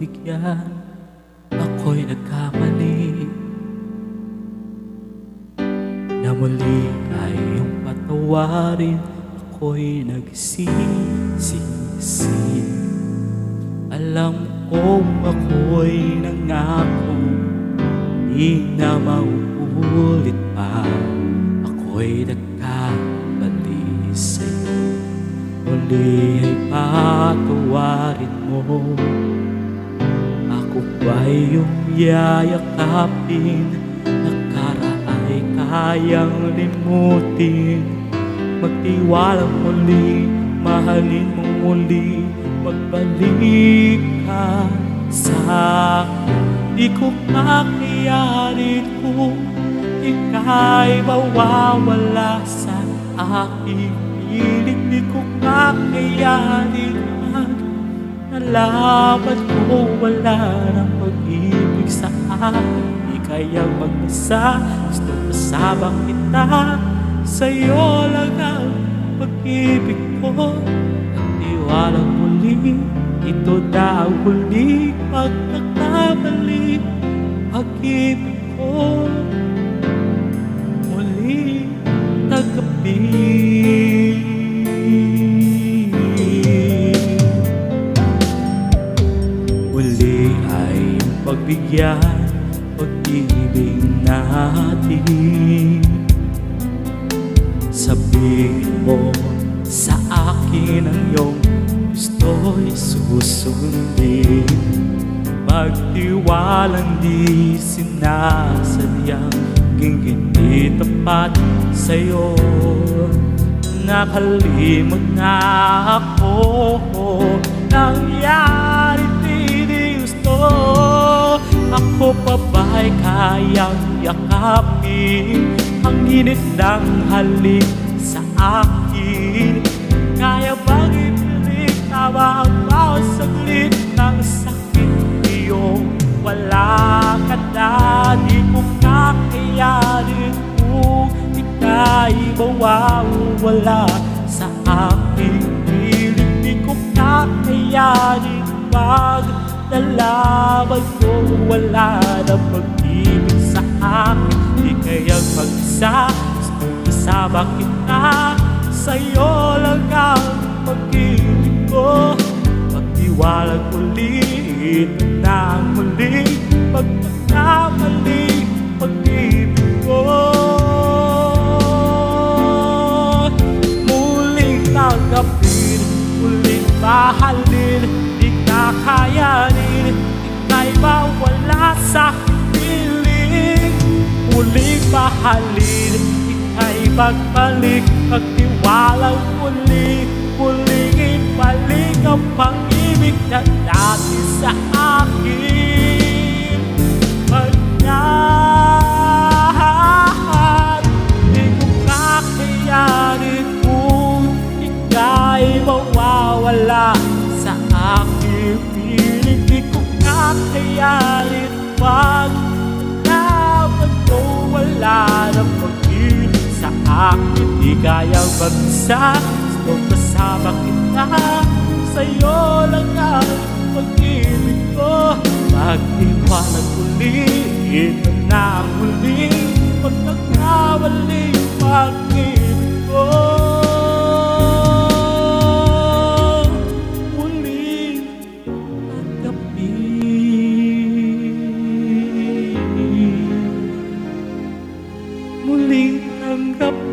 pagbigyan. Ako'y nagkamali na muli ay iyong patawarin. Ako'y nagsisisi. Alam kong ako'y nangako di na mauulit pa. Ako'y nagkamali sa'yo, muli ay patawarin mo. Ako ba'y iyong yayakapin, nakaraay kayang limutin. Magtiwalang muli, mahalin mong muli, magbalik ka sa akin. Di ko kakayanin kung ika'y mawawala sa aking piling. Di ko kakayanin pag nalaman ko wala ng pag-ibig sa akin. Di kayang mag-isa, gusto kasabang kita. Sa'yo lang ang pag-ibig ko. Tiwalang muli, ito na ang muling pagkakamali. Pag-ibig ko muli tanggapin. Muli ay pagbigyan, pag-ibig natin. Sabihin mo sa akin ang iyong gusto'y susundin. Magtiwalang di sinasadyang hindi tapat sa'yo. Nakalimot na ako, nangyari di gusto. Ako pa ba'y kayang yakapin ang init ng halik sa akin? Kaya bang ipilit tawa ang bawat saglit ng sakit iyong wala ka na? Di ko kakayanin kung ika'y mawawala sa aking piling. Di ko kakayanin pag nalaman ko wala na pag-ibig sa akin. Di kayang mag-isa, gusto kasama kita. Sa'yo lang ang pag-ibig ko. Pagtiwalang muli, ito na ang muli pagkakamali. Pag-ibig ko muling tanggapin, muling mahalin. Di kakayanin, ika'y mawala sa piling. Muling mahalin, ika'y magbalik. Pagtiwalang muli, muling ibalik ang pag-ibig na dati sa akin. Pagkat di ko kakayanin kung ika'y mawawala sa aking piling. Di ko kakayanin pag nalaman ko wala ng pag-ibig sa akin. Di kayang mag-isa, gusto kasama kita. Sa'yo lang ang pag-ibig ko. Pagtiwalang muli, ito na ang muling pagkakamaling pag-ibig ko. Muling tanggapin, muling tanggapin.